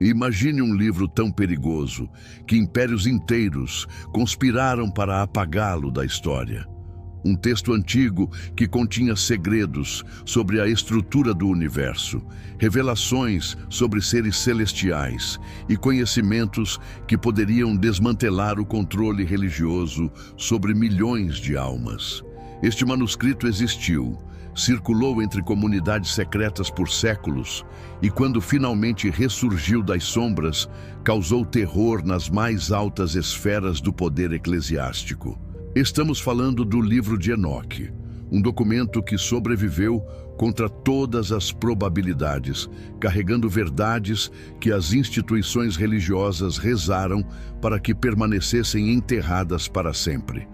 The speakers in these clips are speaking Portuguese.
Imagine um livro tão perigoso que impérios inteiros conspiraram para apagá-lo da história. Um texto antigo que continha segredos sobre a estrutura do universo, revelações sobre seres celestiais e conhecimentos que poderiam desmantelar o controle religioso sobre milhões de almas. Este manuscrito existiu, circulou entre comunidades secretas por séculos e, quando finalmente ressurgiu das sombras, causou terror nas mais altas esferas do poder eclesiástico. Estamos falando do livro de Enoque, um documento que sobreviveu contra todas as probabilidades, carregando verdades que as instituições religiosas rezaram para que permanecessem enterradas para sempre.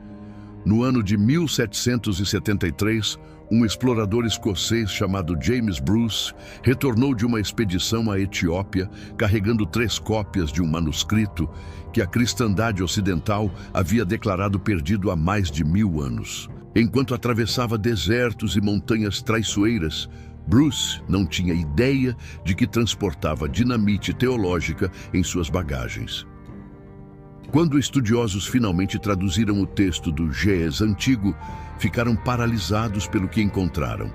No ano de 1773, um explorador escocês chamado James Bruce retornou de uma expedição à Etiópia carregando 3 cópias de um manuscrito que a cristandade ocidental havia declarado perdido há mais de 1000 anos. Enquanto atravessava desertos e montanhas traiçoeiras, Bruce não tinha ideia de que transportava dinamite teológica em suas bagagens. Quando estudiosos finalmente traduziram o texto do Ge'ez antigo, ficaram paralisados pelo que encontraram.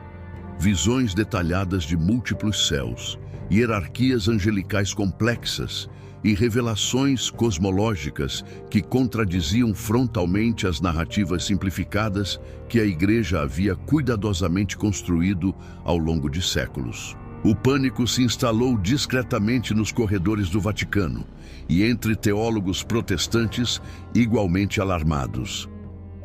Visões detalhadas de múltiplos céus, hierarquias angelicais complexas e revelações cosmológicas que contradiziam frontalmente as narrativas simplificadas que a Igreja havia cuidadosamente construído ao longo de séculos. O pânico se instalou discretamente nos corredores do Vaticano e entre teólogos protestantes igualmente alarmados.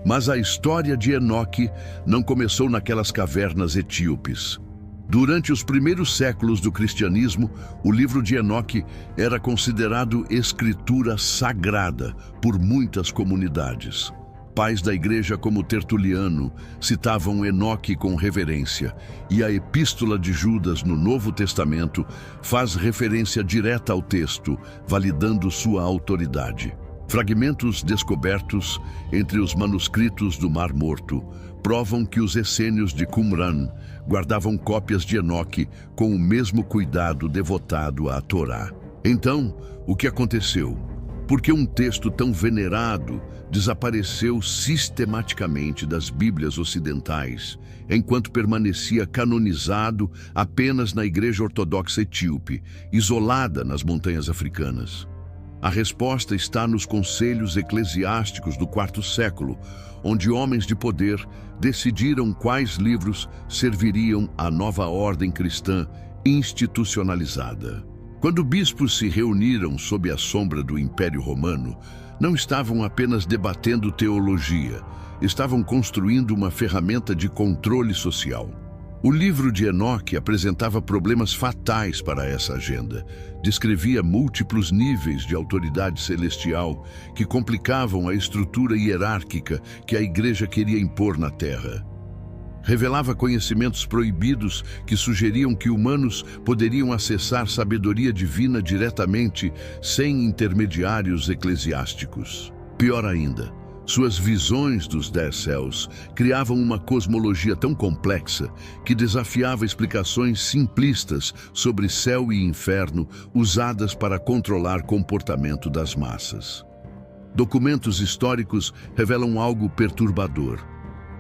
Mas a história de Enoque não começou naquelas cavernas etíopes. Durante os primeiros séculos do cristianismo, o livro de Enoque era considerado escritura sagrada por muitas comunidades. Pais da igreja como Tertuliano citavam Enoque com reverência, e a Epístola de Judas no Novo Testamento faz referência direta ao texto, validando sua autoridade. Fragmentos descobertos entre os manuscritos do Mar Morto provam que os essênios de Qumran guardavam cópias de Enoque com o mesmo cuidado devotado à Torá. Então, o que aconteceu? Por que um texto tão venerado desapareceu sistematicamente das Bíblias ocidentais, enquanto permanecia canonizado apenas na Igreja Ortodoxa Etíope, isolada nas montanhas africanas? A resposta está nos conselhos eclesiásticos do IV século, onde homens de poder decidiram quais livros serviriam à nova ordem cristã institucionalizada. Quando bispos se reuniram sob a sombra do Império Romano, não estavam apenas debatendo teologia, estavam construindo uma ferramenta de controle social. O livro de Enoque apresentava problemas fatais para essa agenda. Descrevia múltiplos níveis de autoridade celestial que complicavam a estrutura hierárquica que a Igreja queria impor na Terra. Revelava conhecimentos proibidos que sugeriam que humanos poderiam acessar sabedoria divina diretamente, sem intermediários eclesiásticos. Pior ainda, suas visões dos 10 céus criavam uma cosmologia tão complexa que desafiava explicações simplistas sobre céu e inferno usadas para controlar comportamento das massas. Documentos históricos revelam algo perturbador.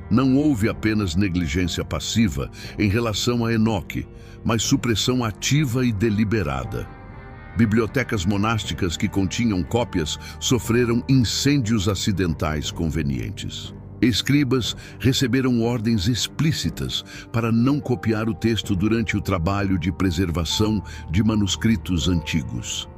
Não houve apenas negligência passiva em relação a Enoque, mas supressão ativa e deliberada. Bibliotecas monásticas que continham cópias sofreram incêndios acidentais convenientes. Escribas receberam ordens explícitas para não copiar o texto durante o trabalho de preservação de manuscritos antigos.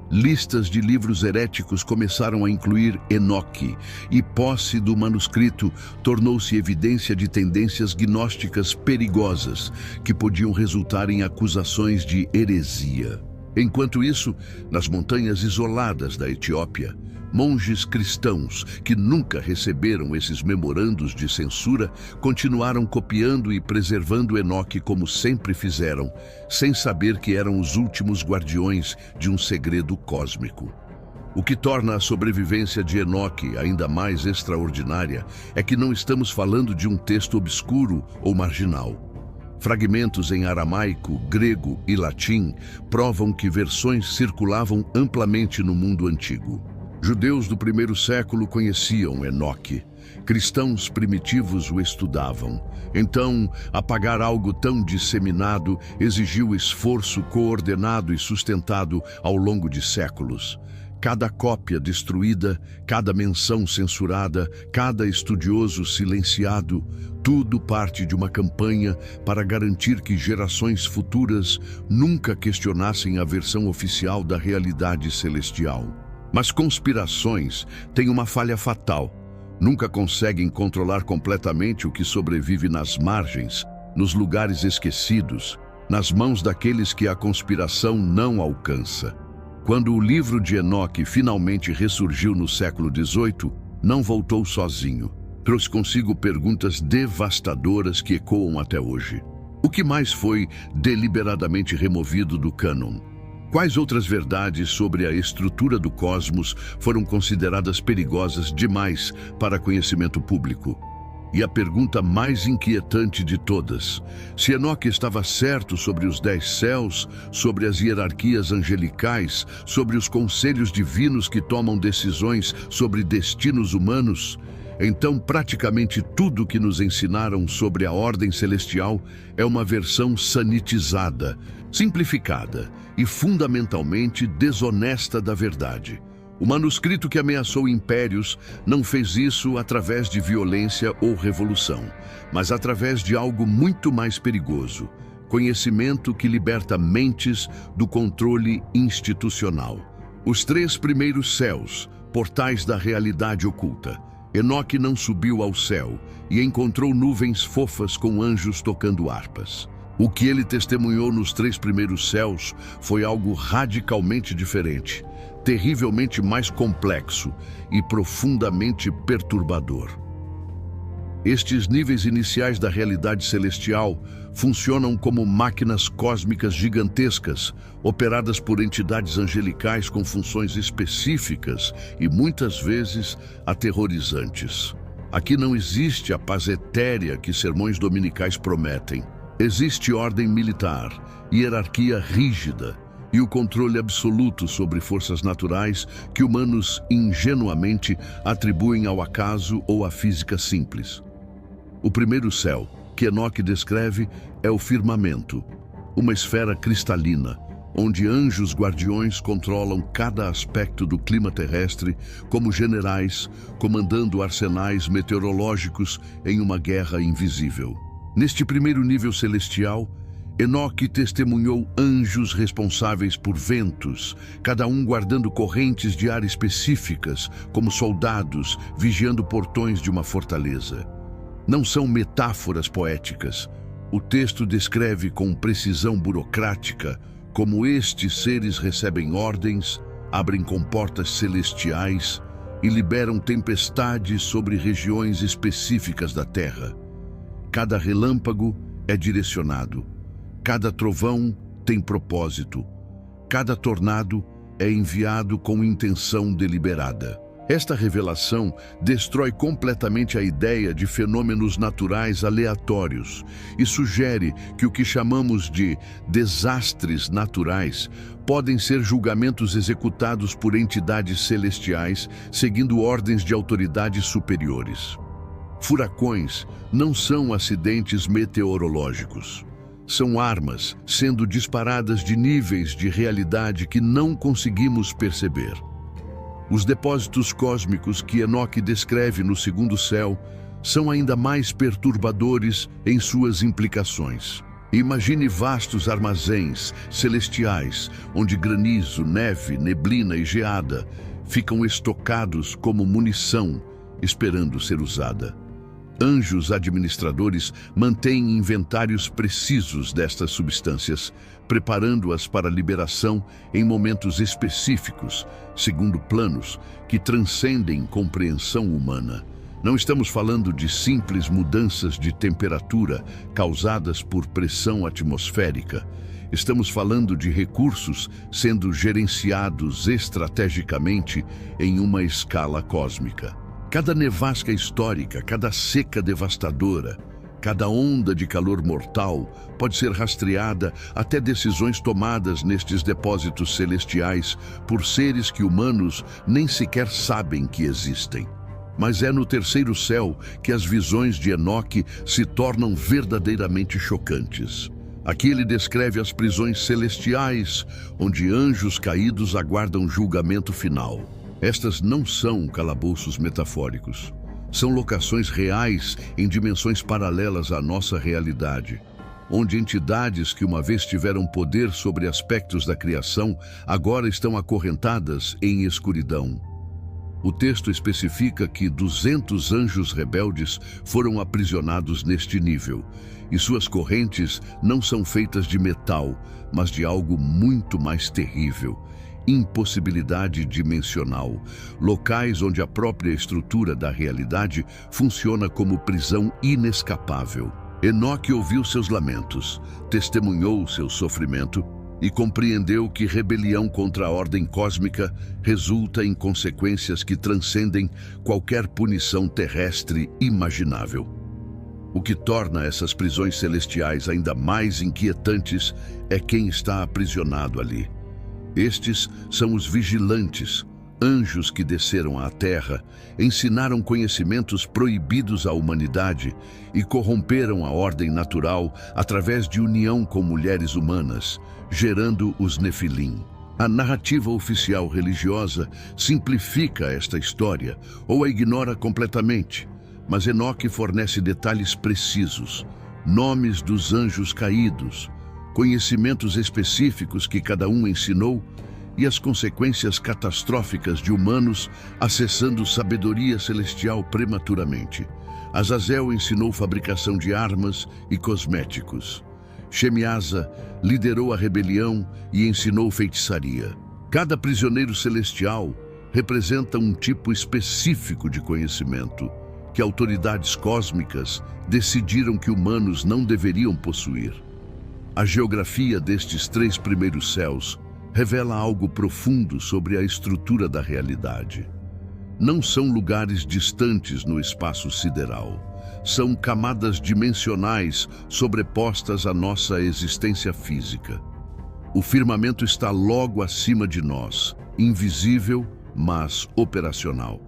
Listas de livros heréticos começaram a incluir Enoque, e posse do manuscrito tornou-se evidência de tendências gnósticas perigosas que podiam resultar em acusações de heresia. Enquanto isso, nas montanhas isoladas da Etiópia, monges cristãos que nunca receberam esses memorandos de censura continuaram copiando e preservando Enoque como sempre fizeram, sem saber que eram os últimos guardiões de um segredo cósmico. O que torna a sobrevivência de Enoque ainda mais extraordinária é que não estamos falando de um texto obscuro ou marginal. Fragmentos em aramaico, grego e latim provam que versões circulavam amplamente no mundo antigo. Judeus do primeiro século conheciam Enoque. Cristãos primitivos o estudavam. Então, apagar algo tão disseminado exigiu esforço coordenado e sustentado ao longo de séculos. Cada cópia destruída, cada menção censurada, cada estudioso silenciado, tudo parte de uma campanha para garantir que gerações futuras nunca questionassem a versão oficial da realidade celestial. Mas conspirações têm uma falha fatal. Nunca conseguem controlar completamente o que sobrevive nas margens, nos lugares esquecidos, nas mãos daqueles que a conspiração não alcança. Quando o livro de Enoque finalmente ressurgiu no século XVIII, não voltou sozinho. Trouxe consigo perguntas devastadoras que ecoam até hoje. O que mais foi deliberadamente removido do cânon? Quais outras verdades sobre a estrutura do cosmos foram consideradas perigosas demais para conhecimento público? E a pergunta mais inquietante de todas: se Enoque estava certo sobre os 10 céus, sobre as hierarquias angelicais, sobre os conselhos divinos que tomam decisões sobre destinos humanos, então praticamente tudo que nos ensinaram sobre a ordem celestial é uma versão sanitizada, simplificada e fundamentalmente desonesta da verdade. O manuscrito que ameaçou impérios não fez isso através de violência ou revolução, mas através de algo muito mais perigoso: conhecimento que liberta mentes do controle institucional. Os 3 primeiros céus, portais da realidade oculta. Enoque não subiu ao céu e encontrou nuvens fofas com anjos tocando harpas. O que ele testemunhou nos 3 primeiros céus foi algo radicalmente diferente, terrivelmente mais complexo e profundamente perturbador. Estes níveis iniciais da realidade celestial funcionam como máquinas cósmicas gigantescas, operadas por entidades angelicais com funções específicas e muitas vezes aterrorizantes. Aqui não existe a paz etérea que sermões dominicais prometem. Existe ordem militar, hierarquia rígida e o controle absoluto sobre forças naturais que humanos ingenuamente atribuem ao acaso ou à física simples. O primeiro céu, que Enoque descreve, é o firmamento, uma esfera cristalina, onde anjos guardiões controlam cada aspecto do clima terrestre como generais, comandando arsenais meteorológicos em uma guerra invisível. Neste primeiro nível celestial, Enoque testemunhou anjos responsáveis por ventos, cada um guardando correntes de ar específicas, como soldados vigiando portões de uma fortaleza. Não são metáforas poéticas. O texto descreve com precisão burocrática como estes seres recebem ordens, abrem comportas celestiais e liberam tempestades sobre regiões específicas da Terra. Cada relâmpago é direcionado. Cada trovão tem propósito. Cada tornado é enviado com intenção deliberada. Esta revelação destrói completamente a ideia de fenômenos naturais aleatórios e sugere que o que chamamos de desastres naturais podem ser julgamentos executados por entidades celestiais seguindo ordens de autoridades superiores. Furacões não são acidentes meteorológicos. São armas sendo disparadas de níveis de realidade que não conseguimos perceber. Os depósitos cósmicos que Enoque descreve no segundo céu são ainda mais perturbadores em suas implicações. Imagine vastos armazéns celestiais, onde granizo, neve, neblina e geada ficam estocados como munição, esperando ser usada. Anjos administradores mantêm inventários precisos destas substâncias, preparando-as para liberação em momentos específicos, segundo planos que transcendem compreensão humana. Não estamos falando de simples mudanças de temperatura causadas por pressão atmosférica. Estamos falando de recursos sendo gerenciados estrategicamente em uma escala cósmica. Cada nevasca histórica, cada seca devastadora, Cada onda de calor mortal pode ser rastreada até decisões tomadas nestes depósitos celestiais por seres que humanos nem sequer sabem que existem. Mas é no terceiro céu que as visões de Enoque se tornam verdadeiramente chocantes. Aqui ele descreve as prisões celestiais, onde anjos caídos aguardam julgamento final. Estas não são calabouços metafóricos. São locações reais em dimensões paralelas à nossa realidade, onde entidades que uma vez tiveram poder sobre aspectos da criação agora estão acorrentadas em escuridão. O texto especifica que 200 anjos rebeldes foram aprisionados neste nível, e suas correntes não são feitas de metal, mas de algo muito mais terrível: impossibilidade dimensional, locais onde a própria estrutura da realidade funciona como prisão inescapável. Enoque ouviu seus lamentos, testemunhou seu sofrimento e compreendeu que rebelião contra a ordem cósmica resulta em consequências que transcendem qualquer punição terrestre imaginável. O que torna essas prisões celestiais ainda mais inquietantes é quem está aprisionado ali. Estes são os vigilantes, anjos que desceram à terra, ensinaram conhecimentos proibidos à humanidade e corromperam a ordem natural através de união com mulheres humanas, gerando os Nefilim. A narrativa oficial religiosa simplifica esta história ou a ignora completamente, mas Enoque fornece detalhes precisos, nomes dos anjos caídos, conhecimentos específicos que cada um ensinou e as consequências catastróficas de humanos acessando sabedoria celestial prematuramente. Azazel ensinou fabricação de armas e cosméticos. Shemiasa liderou a rebelião e ensinou feitiçaria. Cada prisioneiro celestial representa um tipo específico de conhecimento que autoridades cósmicas decidiram que humanos não deveriam possuir. A geografia destes 3 primeiros céus revela algo profundo sobre a estrutura da realidade. Não são lugares distantes no espaço sideral. São camadas dimensionais sobrepostas à nossa existência física. O firmamento está logo acima de nós, invisível, mas operacional.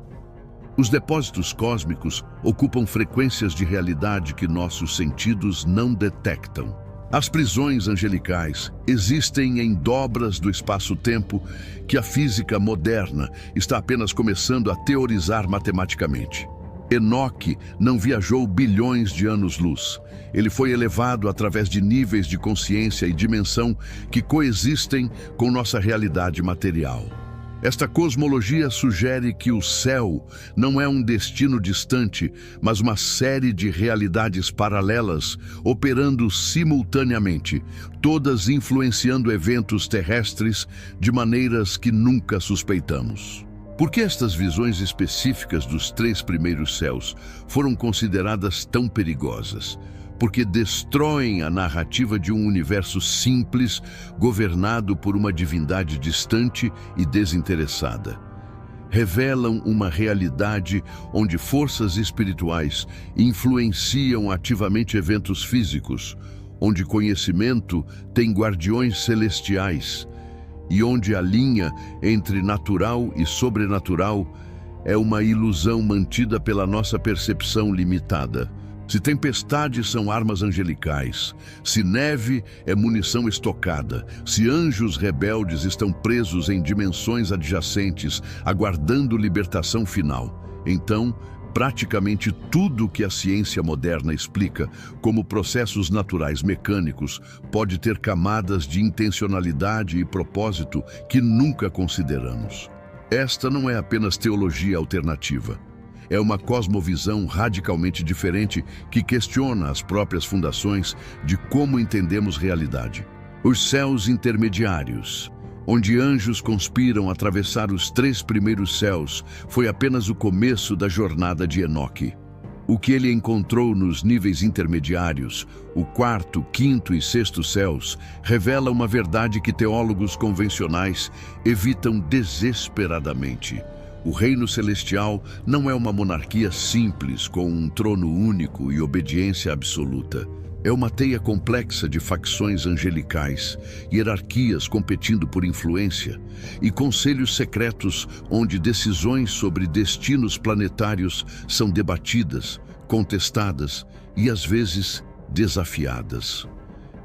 Os depósitos cósmicos ocupam frequências de realidade que nossos sentidos não detectam. As prisões angelicais existem em dobras do espaço-tempo que a física moderna está apenas começando a teorizar matematicamente. Enoque não viajou bilhões de anos-luz. Ele foi elevado através de níveis de consciência e dimensão que coexistem com nossa realidade material. Esta cosmologia sugere que o céu não é um destino distante, mas uma série de realidades paralelas operando simultaneamente, todas influenciando eventos terrestres de maneiras que nunca suspeitamos. Por que estas visões específicas dos 3 primeiros céus foram consideradas tão perigosas? Porque destroem a narrativa de um universo simples, governado por uma divindade distante e desinteressada. Revelam uma realidade onde forças espirituais influenciam ativamente eventos físicos, onde conhecimento tem guardiões celestiais e onde a linha entre natural e sobrenatural é uma ilusão mantida pela nossa percepção limitada. Se tempestades são armas angelicais, se neve é munição estocada, se anjos rebeldes estão presos em dimensões adjacentes, aguardando libertação final, então, praticamente tudo que a ciência moderna explica como processos naturais mecânicos pode ter camadas de intencionalidade e propósito que nunca consideramos. Esta não é apenas teologia alternativa. É uma cosmovisão radicalmente diferente que questiona as próprias fundações de como entendemos realidade. Os céus intermediários, onde anjos conspiram atravessar os 3 primeiros céus, foi apenas o começo da jornada de Enoque. O que ele encontrou nos níveis intermediários, o 4º, 5º e 6º céus, revela uma verdade que teólogos convencionais evitam desesperadamente. O reino celestial não é uma monarquia simples com um trono único e obediência absoluta. É uma teia complexa de facções angelicais, hierarquias competindo por influência e conselhos secretos onde decisões sobre destinos planetários são debatidas, contestadas e, às vezes, desafiadas.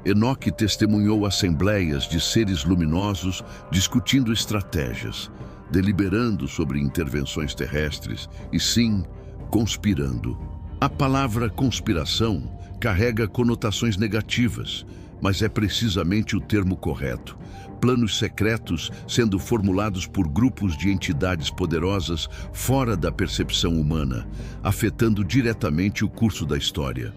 Enoque testemunhou assembleias de seres luminosos discutindo estratégias, deliberando sobre intervenções terrestres e, sim, conspirando. A palavra conspiração carrega conotações negativas, mas é precisamente o termo correto. Planos secretos sendo formulados por grupos de entidades poderosas fora da percepção humana, afetando diretamente o curso da história.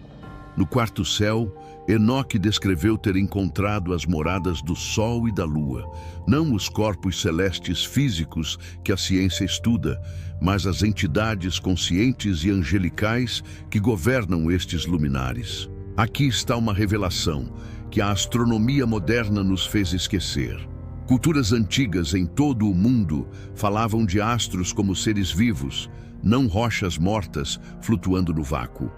No quarto céu, Enoque descreveu ter encontrado as moradas do Sol e da Lua, não os corpos celestes físicos que a ciência estuda, mas as entidades conscientes e angelicais que governam estes luminares. Aqui está uma revelação que a astronomia moderna nos fez esquecer. Culturas antigas em todo o mundo falavam de astros como seres vivos, não rochas mortas flutuando no vácuo.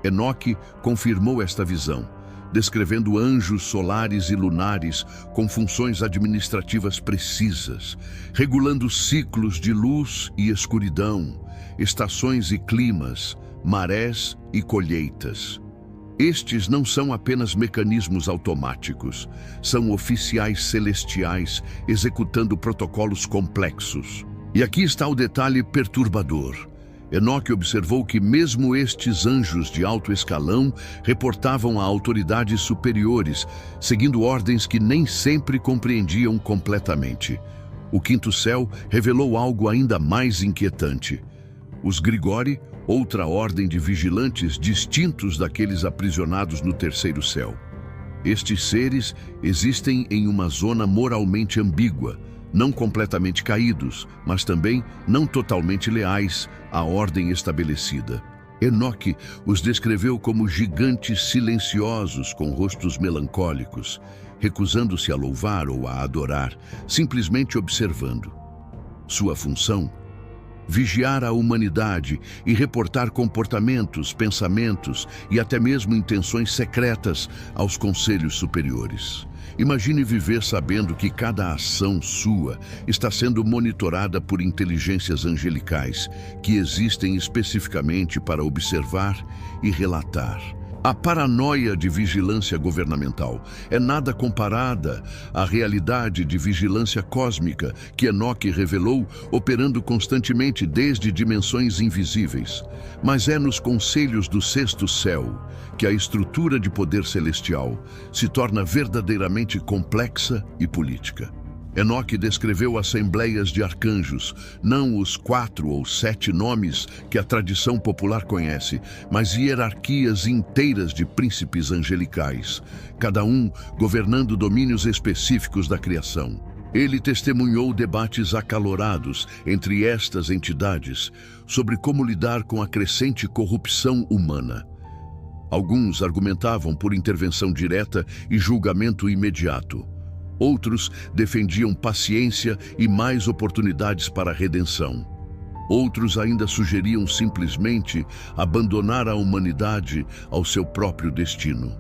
Enoque confirmou esta visão, descrevendo anjos solares e lunares com funções administrativas precisas, regulando ciclos de luz e escuridão, estações e climas, marés e colheitas. Estes não são apenas mecanismos automáticos, são oficiais celestiais executando protocolos complexos. E aqui está o detalhe perturbador. Enoque observou que mesmo estes anjos de alto escalão reportavam a autoridades superiores, seguindo ordens que nem sempre compreendiam completamente. O quinto céu revelou algo ainda mais inquietante. Os Grigori, outra ordem de vigilantes distintos daqueles aprisionados no terceiro céu. Estes seres existem em uma zona moralmente ambígua, não completamente caídos, mas também não totalmente leais à ordem estabelecida. Enoque os descreveu como gigantes silenciosos com rostos melancólicos, recusando-se a louvar ou a adorar, simplesmente observando. Sua função? Vigiar a humanidade e reportar comportamentos, pensamentos e até mesmo intenções secretas aos conselhos superiores. Imagine viver sabendo que cada ação sua está sendo monitorada por inteligências angelicais que existem especificamente para observar e relatar. A paranoia de vigilância governamental é nada comparada à realidade de vigilância cósmica que Enoque revelou, operando constantemente desde dimensões invisíveis. Mas é nos conselhos do sexto céu que a estrutura de poder celestial se torna verdadeiramente complexa e política. Enoque descreveu assembleias de arcanjos, não os 4 ou 7 nomes que a tradição popular conhece, mas hierarquias inteiras de príncipes angelicais, cada um governando domínios específicos da criação. Ele testemunhou debates acalorados entre estas entidades sobre como lidar com a crescente corrupção humana. Alguns argumentavam por intervenção direta e julgamento imediato. Outros defendiam paciência e mais oportunidades para a redenção. Outros ainda sugeriam simplesmente abandonar a humanidade ao seu próprio destino.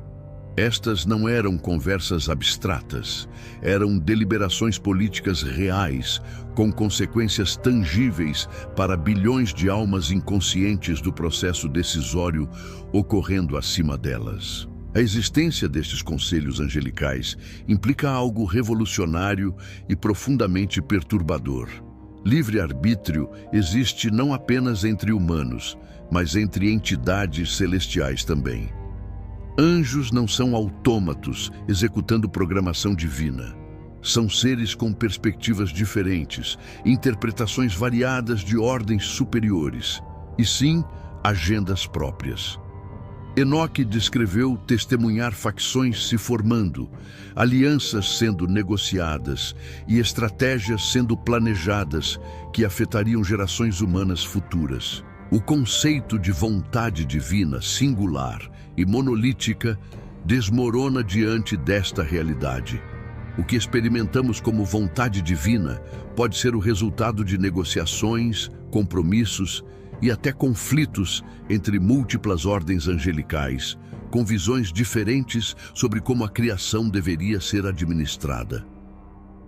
Estas não eram conversas abstratas, eram deliberações políticas reais, com consequências tangíveis para bilhões de almas inconscientes do processo decisório ocorrendo acima delas. A existência destes conselhos angelicais implica algo revolucionário e profundamente perturbador. Livre-arbítrio existe não apenas entre humanos, mas entre entidades celestiais também. Anjos não são autômatos executando programação divina. São seres com perspectivas diferentes, interpretações variadas de ordens superiores, e sim, agendas próprias. Enoque descreveu testemunhar facções se formando, alianças sendo negociadas e estratégias sendo planejadas que afetariam gerações humanas futuras. O conceito de vontade divina singular e monolítica desmorona diante desta realidade. O que experimentamos como vontade divina pode ser o resultado de negociações, compromissos e até conflitos entre múltiplas ordens angelicais, com visões diferentes sobre como a criação deveria ser administrada.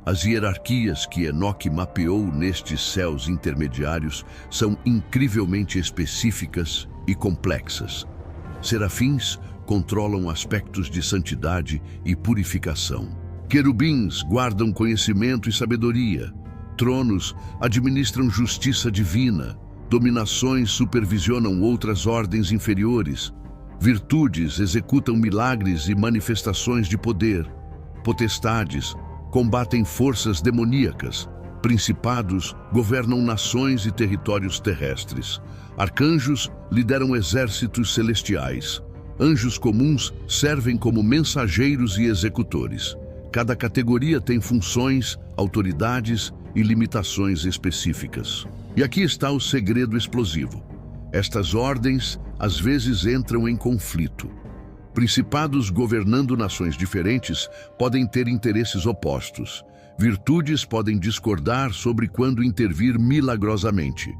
As hierarquias que Enoque mapeou nestes céus intermediários são incrivelmente específicas e complexas. Serafins controlam aspectos de santidade e purificação. Querubins guardam conhecimento e sabedoria. Tronos administram justiça divina. Dominações supervisionam outras ordens inferiores. Virtudes executam milagres e manifestações de poder. Potestades combatem forças demoníacas. Principados governam nações e territórios terrestres. Arcanjos lideram exércitos celestiais. Anjos comuns servem como mensageiros e executores. Cada categoria tem funções, autoridades e limitações específicas. E aqui está o segredo explosivo. Estas ordens às vezes entram em conflito. Principados governando nações diferentes podem ter interesses opostos. Virtudes podem discordar sobre quando intervir milagrosamente.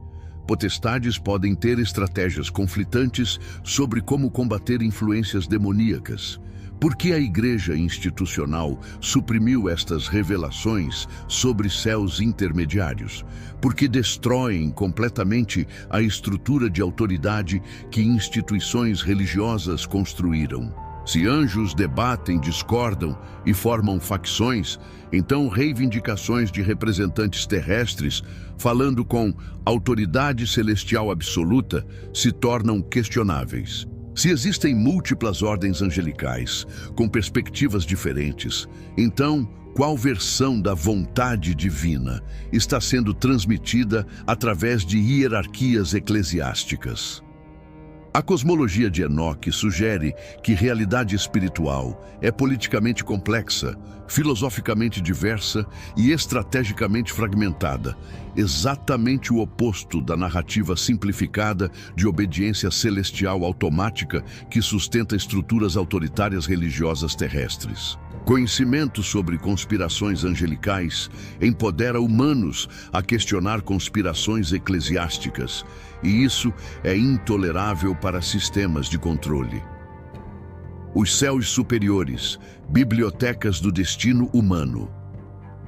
Potestades podem ter estratégias conflitantes sobre como combater influências demoníacas. Por que a Igreja institucional suprimiu estas revelações sobre céus intermediários? Porque destroem completamente a estrutura de autoridade que instituições religiosas construíram. Se anjos debatem, discordam e formam facções, então reivindicações de representantes terrestres, falando com autoridade celestial absoluta, se tornam questionáveis. Se existem múltiplas ordens angelicais, com perspectivas diferentes, então qual versão da vontade divina está sendo transmitida através de hierarquias eclesiásticas? A cosmologia de Enoque sugere que realidade espiritual é politicamente complexa, filosoficamente diversa e estrategicamente fragmentada, exatamente o oposto da narrativa simplificada de obediência celestial automática que sustenta estruturas autoritárias religiosas terrestres. Conhecimento sobre conspirações angelicais empodera humanos a questionar conspirações eclesiásticas, e isso é intolerável para sistemas de controle. Os céus superiores, bibliotecas do destino humano.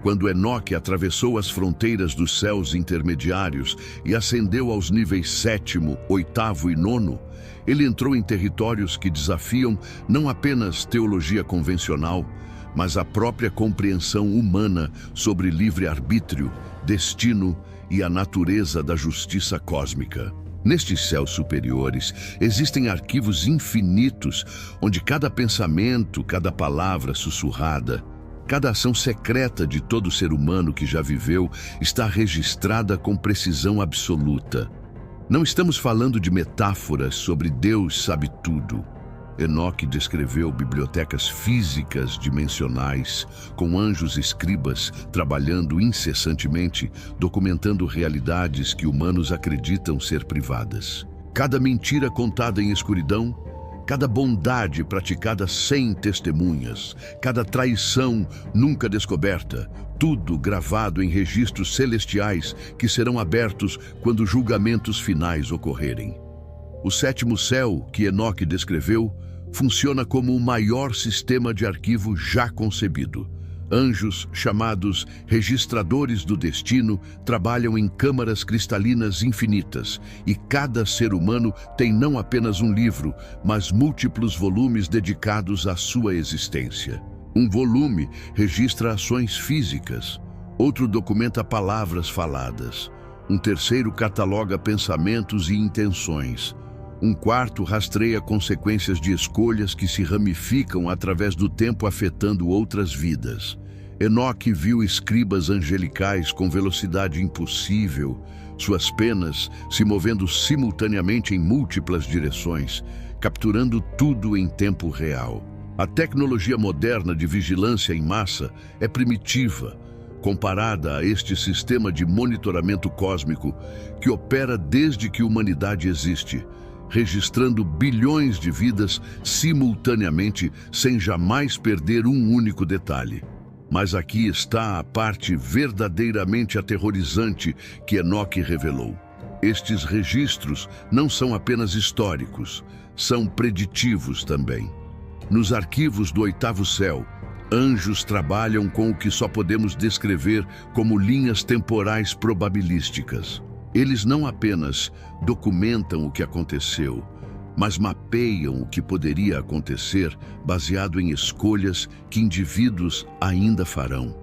Quando Enoque atravessou as fronteiras dos céus intermediários e ascendeu aos níveis 7º, 8º e 9º, ele entrou em territórios que desafiam não apenas teologia convencional, mas a própria compreensão humana sobre livre-arbítrio, destino e a natureza da justiça cósmica. Nestes céus superiores, existem arquivos infinitos, onde cada pensamento, cada palavra sussurrada, cada ação secreta de todo ser humano que já viveu está registrada com precisão absoluta. Não estamos falando de metáforas sobre Deus sabe tudo. Enoque descreveu bibliotecas físicas dimensionais, com anjos escribas trabalhando incessantemente, documentando realidades que humanos acreditam ser privadas. Cada mentira contada em escuridão, cada bondade praticada sem testemunhas, cada traição nunca descoberta, tudo gravado em registros celestiais que serão abertos quando julgamentos finais ocorrerem. O 7º céu, que Enoque descreveu, funciona como o maior sistema de arquivo já concebido. Anjos, chamados registradores do destino, trabalham em câmaras cristalinas infinitas, e cada ser humano tem não apenas um livro, mas múltiplos volumes dedicados à sua existência. Um volume registra ações físicas, outro documenta palavras faladas, um terceiro cataloga pensamentos e intenções, um quarto rastreia consequências de escolhas que se ramificam através do tempo afetando outras vidas. Enoque viu escribas angelicais com velocidade impossível, suas penas se movendo simultaneamente em múltiplas direções, capturando tudo em tempo real. A tecnologia moderna de vigilância em massa é primitiva, comparada a este sistema de monitoramento cósmico que opera desde que a humanidade existe, registrando bilhões de vidas simultaneamente sem jamais perder um único detalhe. Mas aqui está a parte verdadeiramente aterrorizante que Enoque revelou. Estes registros não são apenas históricos, são preditivos também. Nos arquivos do oitavo céu, anjos trabalham com o que só podemos descrever como linhas temporais probabilísticas. Eles não apenas documentam o que aconteceu, mas mapeiam o que poderia acontecer baseado em escolhas que indivíduos ainda farão.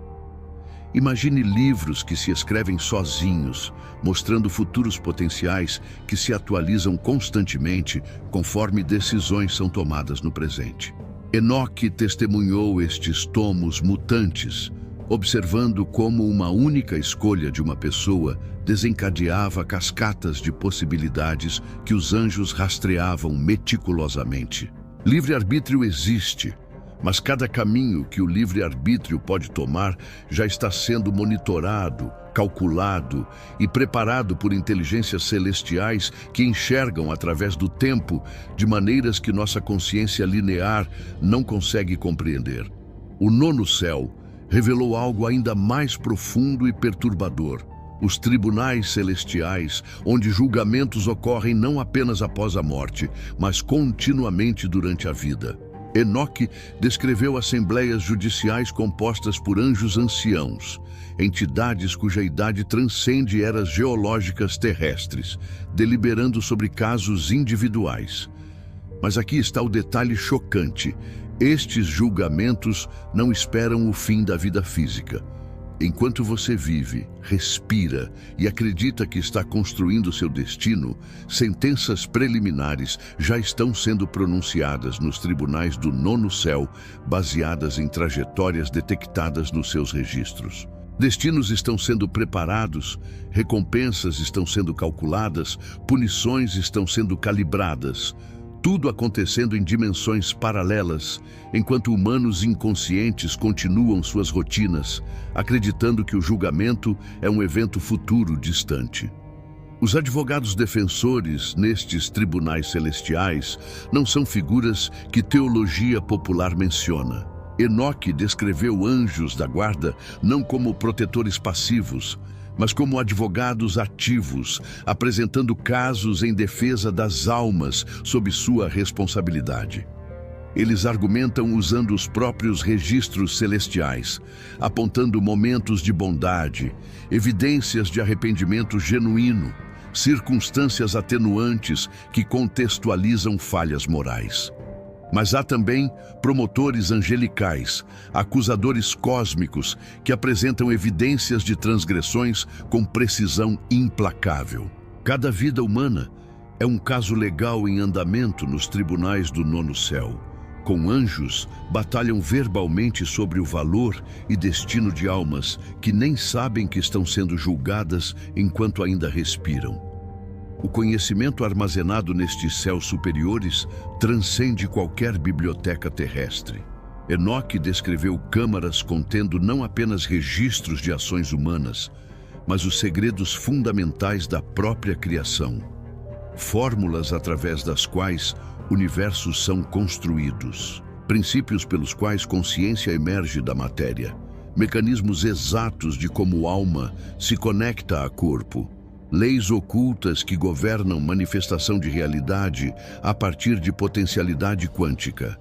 Imagine livros que se escrevem sozinhos, mostrando futuros potenciais que se atualizam constantemente conforme decisões são tomadas no presente. Enoque testemunhou estes tomos mutantes, observando como uma única escolha de uma pessoa desencadeava cascatas de possibilidades que os anjos rastreavam meticulosamente. Livre-arbítrio existe, mas cada caminho que o livre-arbítrio pode tomar já está sendo monitorado, calculado e preparado por inteligências celestiais que enxergam através do tempo de maneiras que nossa consciência linear não consegue compreender. O nono céu revelou algo ainda mais profundo e perturbador. Os tribunais celestiais, onde julgamentos ocorrem não apenas após a morte, mas continuamente durante a vida. Enoque descreveu assembleias judiciais compostas por anjos anciãos, entidades cuja idade transcende eras geológicas terrestres, deliberando sobre casos individuais. Mas aqui está o detalhe chocante. Estes julgamentos não esperam o fim da vida física. Enquanto você vive, respira e acredita que está construindo seu destino, sentenças preliminares já estão sendo pronunciadas nos tribunais do nono céu, baseadas em trajetórias detectadas nos seus registros. Destinos estão sendo preparados, recompensas estão sendo calculadas, punições estão sendo calibradas. Tudo acontecendo em dimensões paralelas, enquanto humanos inconscientes continuam suas rotinas, acreditando que o julgamento é um evento futuro distante. Os advogados defensores nestes tribunais celestiais não são figuras que teologia popular menciona. Enoque descreveu anjos da guarda não como protetores passivos, mas como advogados ativos, apresentando casos em defesa das almas sob sua responsabilidade. Eles argumentam usando os próprios registros celestiais, apontando momentos de bondade, evidências de arrependimento genuíno, circunstâncias atenuantes que contextualizam falhas morais. Mas há também promotores angelicais, acusadores cósmicos, que apresentam evidências de transgressões com precisão implacável. Cada vida humana é um caso legal em andamento nos tribunais do nono céu. Com anjos, batalham verbalmente sobre o valor e destino de almas que nem sabem que estão sendo julgadas enquanto ainda respiram. O conhecimento armazenado nestes céus superiores transcende qualquer biblioteca terrestre. Enoque descreveu câmaras contendo não apenas registros de ações humanas, mas os segredos fundamentais da própria criação. Fórmulas através das quais universos são construídos. Princípios pelos quais consciência emerge da matéria. Mecanismos exatos de como alma se conecta a corpo. Leis ocultas que governam manifestação de realidade a partir de potencialidade quântica.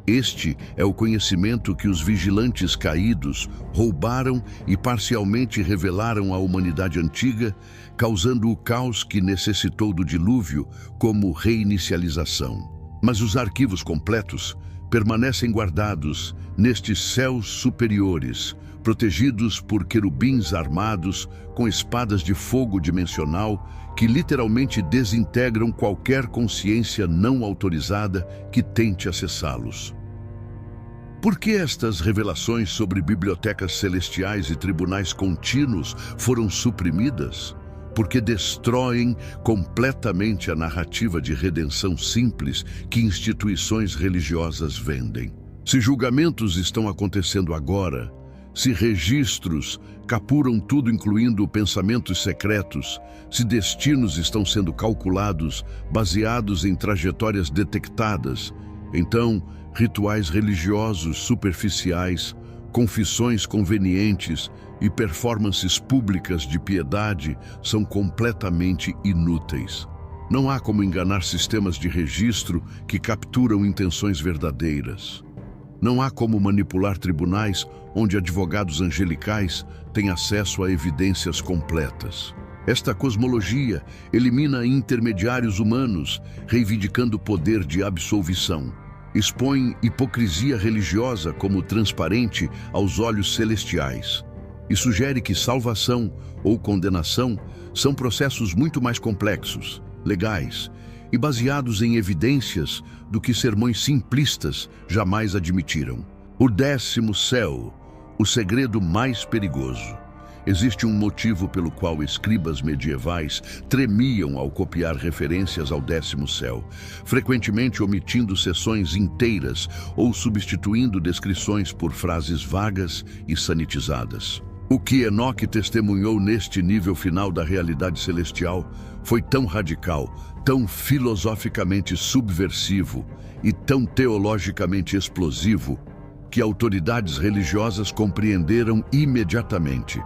Este é o conhecimento que os vigilantes caídos roubaram e parcialmente revelaram à humanidade antiga, causando o caos que necessitou do dilúvio como reinicialização. Mas os arquivos completos permanecem guardados nestes céus superiores, protegidos por querubins armados com espadas de fogo dimensional que literalmente desintegram qualquer consciência não autorizada que tente acessá-los. Por que estas revelações sobre bibliotecas celestiais e tribunais contínuos foram suprimidas? Porque destroem completamente a narrativa de redenção simples que instituições religiosas vendem. Se julgamentos estão acontecendo agora, se registros capuram tudo, incluindo pensamentos secretos, se destinos estão sendo calculados baseados em trajetórias detectadas, então rituais religiosos superficiais Confissões convenientes e performances públicas de piedade são completamente inúteis. Não há como enganar sistemas de registro que capturam intenções verdadeiras. Não há como manipular tribunais onde advogados angelicais têm acesso a evidências completas. Esta cosmologia elimina intermediários humanos, reivindicando o poder de absolvição. Expõe hipocrisia religiosa como transparente aos olhos celestiais e sugere que salvação ou condenação são processos muito mais complexos, legais e baseados em evidências do que sermões simplistas jamais admitiram. O 10º céu, o segredo mais perigoso. Existe um motivo pelo qual escribas medievais tremiam ao copiar referências ao 10º céu, frequentemente omitindo seções inteiras ou substituindo descrições por frases vagas e sanitizadas. O que Enoque testemunhou neste nível final da realidade celestial foi tão radical, tão filosoficamente subversivo e tão teologicamente explosivo que autoridades religiosas compreenderam imediatamente.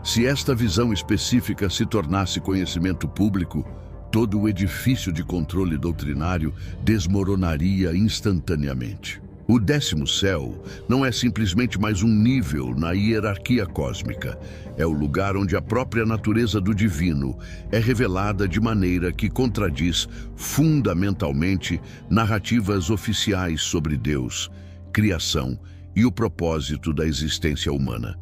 Se esta visão específica se tornasse conhecimento público, todo o edifício de controle doutrinário desmoronaria instantaneamente. O 10º céu não é simplesmente mais um nível na hierarquia cósmica. É o lugar onde a própria natureza do divino é revelada de maneira que contradiz fundamentalmente narrativas oficiais sobre Deus, criação e o propósito da existência humana.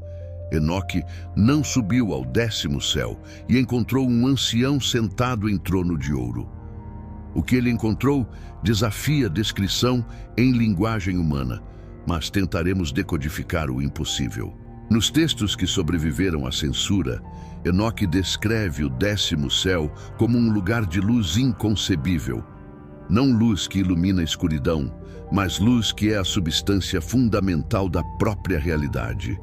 Enoque não subiu ao 10º céu e encontrou um ancião sentado em trono de ouro. O que ele encontrou desafia a descrição em linguagem humana, mas tentaremos decodificar o impossível. Nos textos que sobreviveram à censura, Enoque descreve o 10º céu como um lugar de luz inconcebível. Não luz que ilumina a escuridão, mas luz que é a substância fundamental da própria realidade.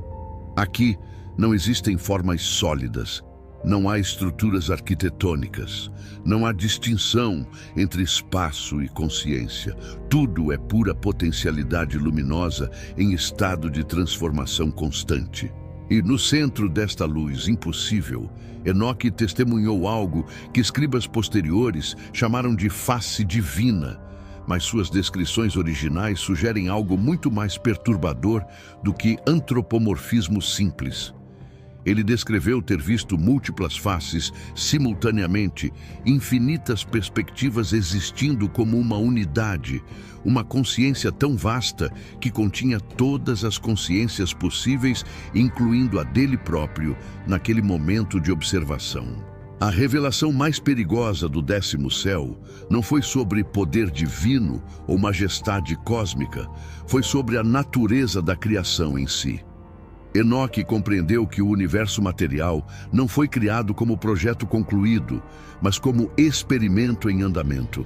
Aqui não existem formas sólidas, não há estruturas arquitetônicas, não há distinção entre espaço e consciência. Tudo é pura potencialidade luminosa em estado de transformação constante. E no centro desta luz impossível, Enoque testemunhou algo que escribas posteriores chamaram de face divina, mas suas descrições originais sugerem algo muito mais perturbador do que antropomorfismo simples. Ele descreveu ter visto múltiplas faces simultaneamente, infinitas perspectivas existindo como uma unidade, uma consciência tão vasta que continha todas as consciências possíveis, incluindo a dele próprio, naquele momento de observação. A revelação mais perigosa do 10º céu não foi sobre poder divino ou majestade cósmica, foi sobre a natureza da criação em si. Enoque compreendeu que o universo material não foi criado como projeto concluído, mas como experimento em andamento.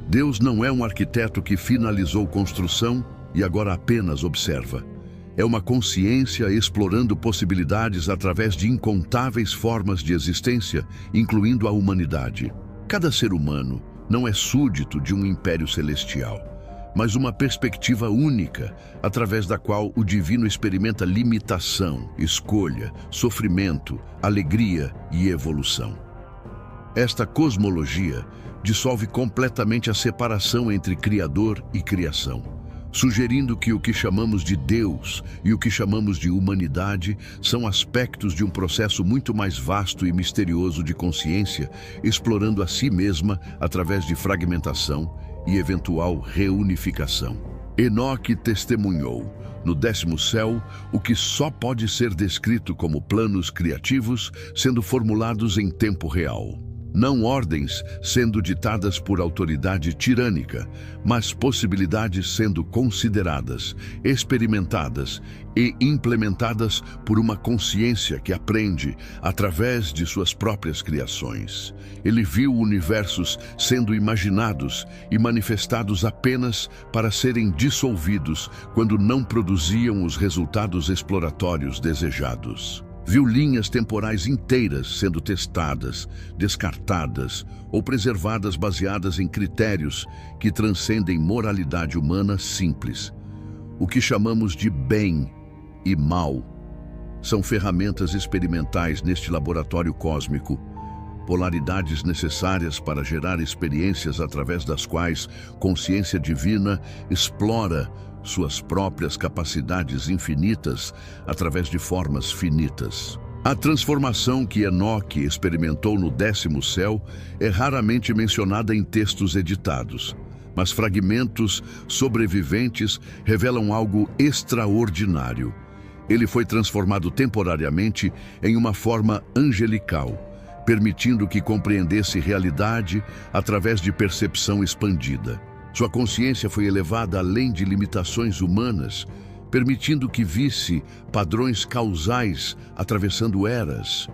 Deus não é um arquiteto que finalizou construção e agora apenas observa. É uma consciência explorando possibilidades através de incontáveis formas de existência, incluindo a humanidade. Cada ser humano não é súdito de um império celestial, mas uma perspectiva única, através da qual o divino experimenta limitação, escolha, sofrimento, alegria e evolução. Esta cosmologia dissolve completamente a separação entre Criador e criação, sugerindo que o que chamamos de Deus e o que chamamos de humanidade são aspectos de um processo muito mais vasto e misterioso de consciência, explorando a si mesma através de fragmentação e eventual reunificação. Enoque testemunhou, no 10º céu, o que só pode ser descrito como planos criativos sendo formulados em tempo real. Não ordens sendo ditadas por autoridade tirânica, mas possibilidades sendo consideradas, experimentadas e implementadas por uma consciência que aprende através de suas próprias criações. Ele viu universos sendo imaginados e manifestados apenas para serem dissolvidos quando não produziam os resultados exploratórios desejados. Viu linhas temporais inteiras sendo testadas, descartadas ou preservadas baseadas em critérios que transcendem moralidade humana simples. O que chamamos de bem e mal são ferramentas experimentais neste laboratório cósmico, polaridades necessárias para gerar experiências através das quais consciência divina explora suas próprias capacidades infinitas através de formas finitas. A transformação que Enoque experimentou no 10º céu é raramente mencionada em textos editados, mas fragmentos sobreviventes revelam algo extraordinário. Ele foi transformado temporariamente em uma forma angelical, permitindo que compreendesse realidade através de percepção expandida. Sua consciência foi elevada além de limitações humanas, permitindo que visse padrões causais atravessando eras,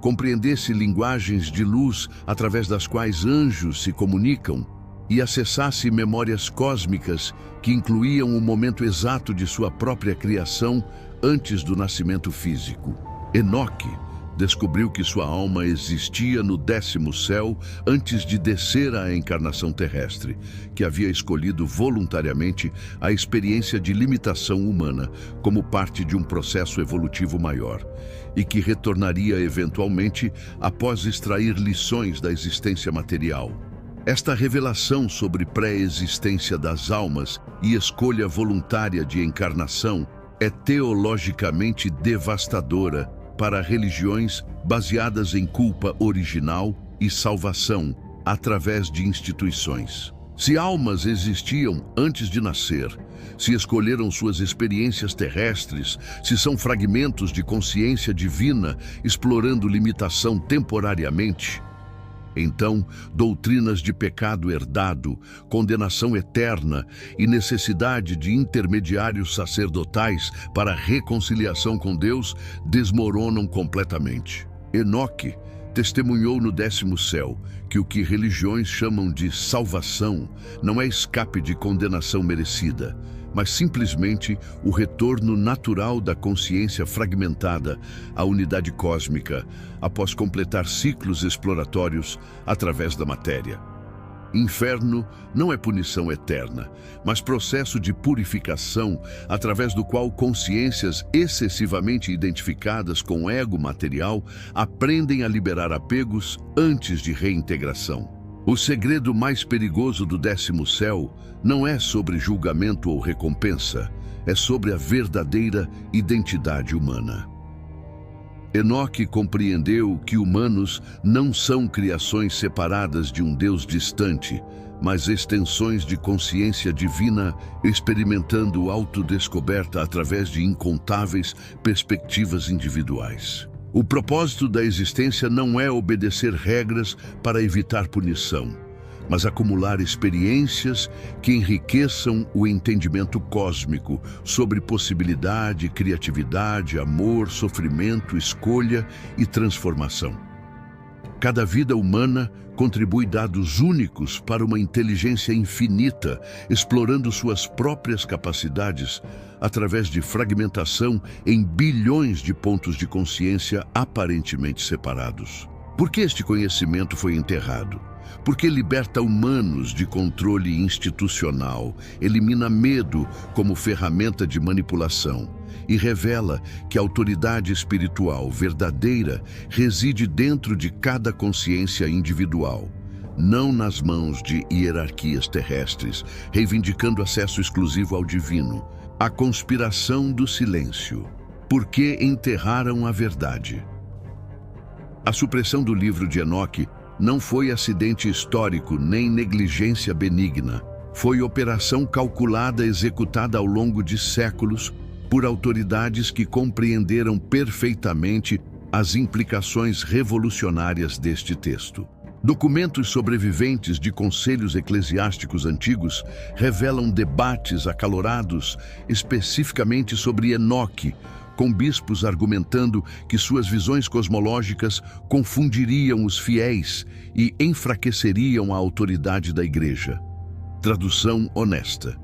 compreendesse linguagens de luz através das quais anjos se comunicam e acessasse memórias cósmicas que incluíam o momento exato de sua própria criação antes do nascimento físico. Enoque descobriu que sua alma existia no 10º céu antes de descer à encarnação terrestre, que havia escolhido voluntariamente a experiência de limitação humana como parte de um processo evolutivo maior, e que retornaria eventualmente após extrair lições da existência material. Esta revelação sobre pré-existência das almas e escolha voluntária de encarnação é teologicamente devastadora para religiões baseadas em culpa original e salvação através de instituições. Se almas existiam antes de nascer, se escolheram suas experiências terrestres, se são fragmentos de consciência divina explorando limitação temporariamente, então, doutrinas de pecado herdado, condenação eterna e necessidade de intermediários sacerdotais para a reconciliação com Deus desmoronam completamente. Enoque testemunhou no 10º céu que o que religiões chamam de salvação não é escape de condenação merecida, mas simplesmente o retorno natural da consciência fragmentada à unidade cósmica após completar ciclos exploratórios através da matéria. Inferno não é punição eterna, mas processo de purificação através do qual consciências excessivamente identificadas com o ego material aprendem a liberar apegos antes de reintegração. O segredo mais perigoso do 10º céu não é sobre julgamento ou recompensa, é sobre a verdadeira identidade humana. Enoque compreendeu que humanos não são criações separadas de um Deus distante, mas extensões de consciência divina experimentando autodescoberta através de incontáveis perspectivas individuais. O propósito da existência não é obedecer regras para evitar punição, mas acumular experiências que enriqueçam o entendimento cósmico sobre possibilidade, criatividade, amor, sofrimento, escolha e transformação. Cada vida humana contribui dados únicos para uma inteligência infinita, explorando suas próprias capacidades através de fragmentação em bilhões de pontos de consciência aparentemente separados. Por que este conhecimento foi enterrado? Porque liberta humanos de controle institucional, elimina medo como ferramenta de manipulação e revela que a autoridade espiritual verdadeira reside dentro de cada consciência individual, não nas mãos de hierarquias terrestres, reivindicando acesso exclusivo ao divino. A conspiração do silêncio. Por que enterraram a verdade? A supressão do livro de Enoque não foi acidente histórico nem negligência benigna. Foi operação calculada executada ao longo de séculos por autoridades que compreenderam perfeitamente as implicações revolucionárias deste texto. Documentos sobreviventes de conselhos eclesiásticos antigos revelam debates acalorados especificamente sobre Enoque, com bispos argumentando que suas visões cosmológicas confundiriam os fiéis e enfraqueceriam a autoridade da Igreja. Tradução honesta.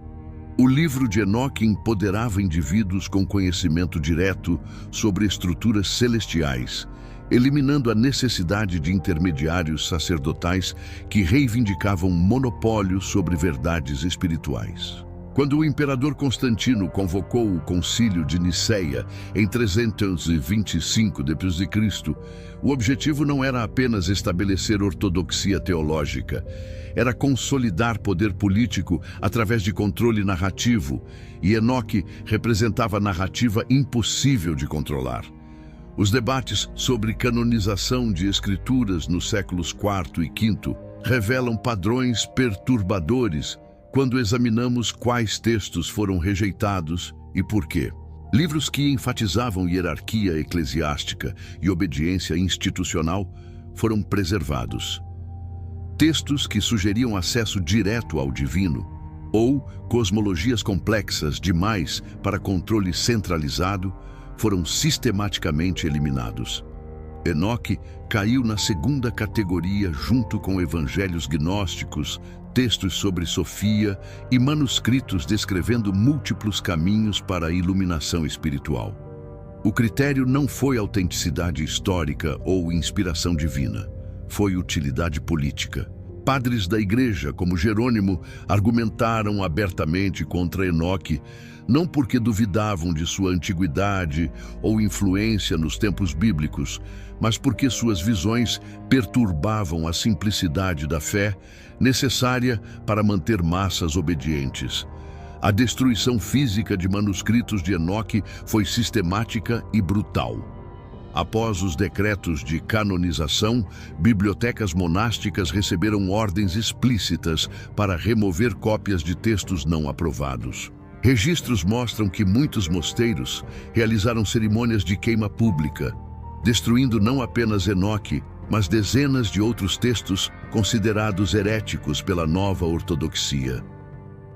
O livro de Enoque empoderava indivíduos com conhecimento direto sobre estruturas celestiais, eliminando a necessidade de intermediários sacerdotais que reivindicavam monopólio sobre verdades espirituais. Quando o imperador Constantino convocou o Concílio de Niceia em 325 d.C., o objetivo não era apenas estabelecer ortodoxia teológica, era consolidar poder político através de controle narrativo, e Enoque representava a narrativa impossível de controlar. Os debates sobre canonização de escrituras nos séculos IV e V revelam padrões perturbadores quando examinamos quais textos foram rejeitados e por quê. Livros que enfatizavam hierarquia eclesiástica e obediência institucional foram preservados. Textos que sugeriam acesso direto ao divino ou cosmologias complexas demais para controle centralizado foram sistematicamente eliminados. Enoque caiu na segunda categoria junto com evangelhos gnósticos, textos sobre Sofia e manuscritos descrevendo múltiplos caminhos para a iluminação espiritual. O critério não foi autenticidade histórica ou inspiração divina, foi utilidade política. Padres da igreja, como Jerônimo, argumentaram abertamente contra Enoque, não porque duvidavam de sua antiguidade ou influência nos tempos bíblicos, mas porque suas visões perturbavam a simplicidade da fé necessária para manter massas obedientes. A destruição física de manuscritos de Enoque foi sistemática e brutal. Após os decretos de canonização, bibliotecas monásticas receberam ordens explícitas para remover cópias de textos não aprovados. Registros mostram que muitos mosteiros realizaram cerimônias de queima pública, destruindo não apenas Enoque, mas dezenas de outros textos considerados heréticos pela nova ortodoxia.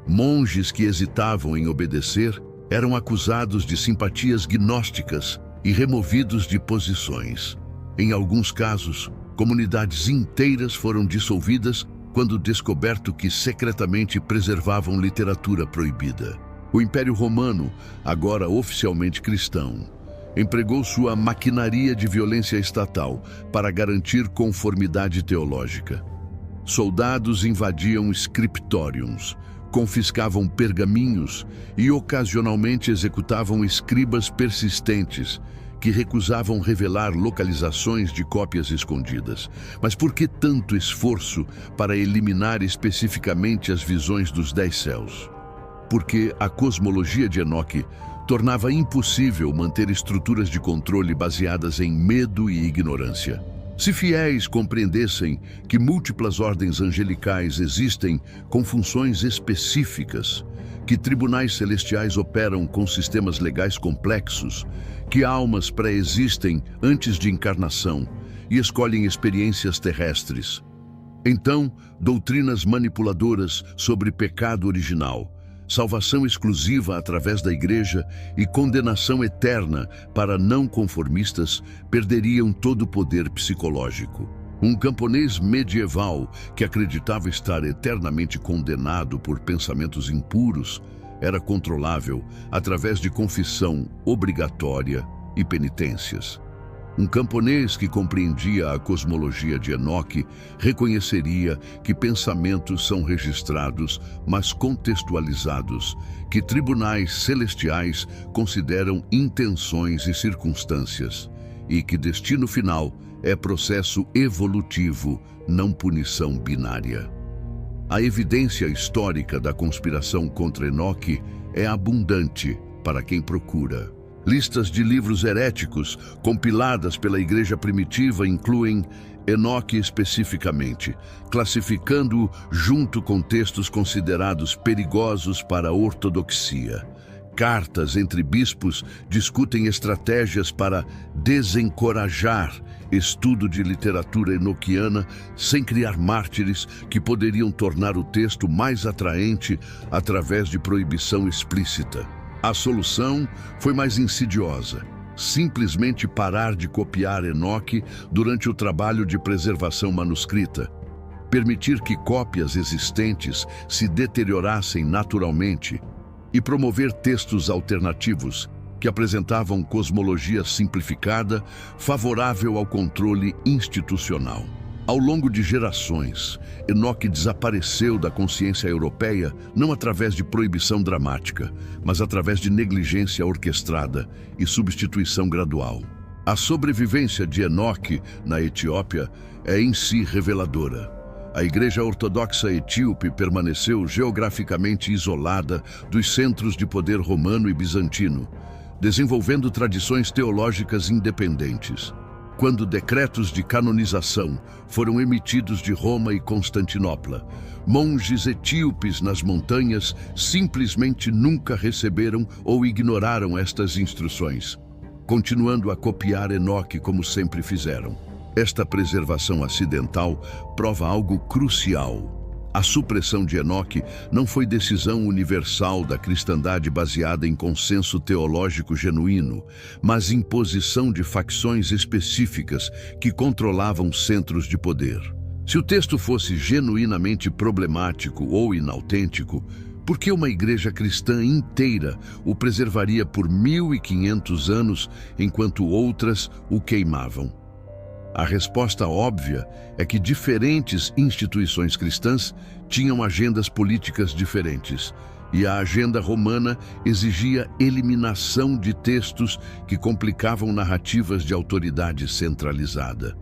Monges que hesitavam em obedecer eram acusados de simpatias gnósticas e removidos de posições. Em alguns casos, comunidades inteiras foram dissolvidas quando descoberto que secretamente preservavam literatura proibida. O Império Romano, agora oficialmente cristão, empregou sua maquinaria de violência estatal para garantir conformidade teológica. Soldados invadiam scriptoriums, confiscavam pergaminhos e ocasionalmente executavam escribas persistentes que recusavam revelar localizações de cópias escondidas. Mas por que tanto esforço para eliminar especificamente as visões dos 10 céus? Porque a cosmologia de Enoque tornava impossível manter estruturas de controle baseadas em medo e ignorância. Se fiéis compreendessem que múltiplas ordens angelicais existem com funções específicas, que tribunais celestiais operam com sistemas legais complexos, que almas pré-existem antes de encarnação e escolhem experiências terrestres, então doutrinas manipuladoras sobre pecado original, salvação exclusiva através da igreja e condenação eterna para não conformistas perderiam todo o poder psicológico. Um camponês medieval que acreditava estar eternamente condenado por pensamentos impuros era controlável através de confissão obrigatória e penitências. Um camponês que compreendia a cosmologia de Enoque reconheceria que pensamentos são registrados, mas contextualizados, que tribunais celestiais consideram intenções e circunstâncias, e que destino final é processo evolutivo, não punição binária. A evidência histórica da conspiração contra Enoque é abundante para quem procura. Listas de livros heréticos compiladas pela Igreja Primitiva incluem Enoque especificamente, classificando-o junto com textos considerados perigosos para a ortodoxia. Cartas entre bispos discutem estratégias para desencorajar estudo de literatura enoquiana sem criar mártires que poderiam tornar o texto mais atraente através de proibição explícita. A solução foi mais insidiosa: simplesmente parar de copiar Enoque durante o trabalho de preservação manuscrita, permitir que cópias existentes se deteriorassem naturalmente e promover textos alternativos que apresentavam cosmologia simplificada, favorável ao controle institucional. Ao longo de gerações, Enoque desapareceu da consciência europeia não através de proibição dramática, mas através de negligência orquestrada e substituição gradual. A sobrevivência de Enoque na Etiópia é em si reveladora. A Igreja Ortodoxa Etíope permaneceu geograficamente isolada dos centros de poder romano e bizantino, desenvolvendo tradições teológicas independentes. Quando decretos de canonização foram emitidos de Roma e Constantinopla, monges etíopes nas montanhas simplesmente nunca receberam ou ignoraram estas instruções, continuando a copiar Enoque como sempre fizeram. Esta preservação acidental prova algo crucial. A supressão de Enoque não foi decisão universal da cristandade baseada em consenso teológico genuíno, mas imposição de facções específicas que controlavam centros de poder. Se o texto fosse genuinamente problemático ou inautêntico, por que uma igreja cristã inteira o preservaria por 1500 anos enquanto outras o queimavam? A resposta óbvia é que diferentes instituições cristãs tinham agendas políticas diferentes, e a agenda romana exigia eliminação de textos que complicavam narrativas de autoridade centralizada.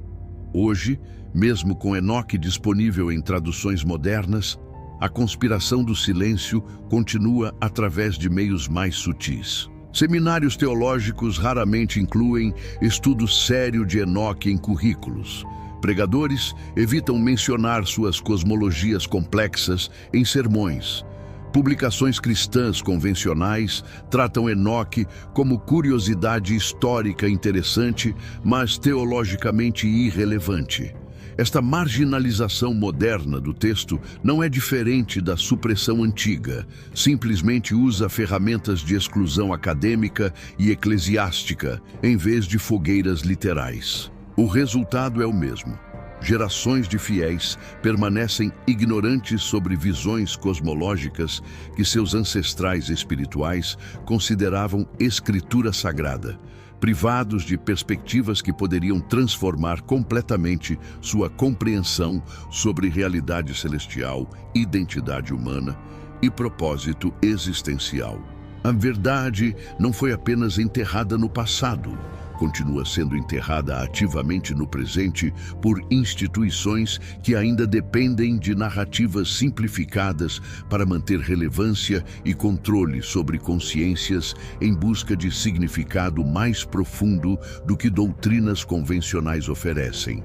Hoje, mesmo com Enoque disponível em traduções modernas, a conspiração do silêncio continua através de meios mais sutis. Seminários teológicos raramente incluem estudo sério de Enoque em currículos. Pregadores evitam mencionar suas cosmologias complexas em sermões. Publicações cristãs convencionais tratam Enoque como curiosidade histórica interessante, mas teologicamente irrelevante. Esta marginalização moderna do texto não é diferente da supressão antiga, simplesmente usa ferramentas de exclusão acadêmica e eclesiástica, em vez de fogueiras literais. O resultado é o mesmo. Gerações de fiéis permanecem ignorantes sobre visões cosmológicas que seus ancestrais espirituais consideravam escritura sagrada, privados de perspectivas que poderiam transformar completamente sua compreensão sobre realidade celestial, identidade humana e propósito existencial. A verdade não foi apenas enterrada no passado, continua sendo enterrada ativamente no presente por instituições que ainda dependem de narrativas simplificadas para manter relevância e controle sobre consciências em busca de significado mais profundo do que doutrinas convencionais oferecem.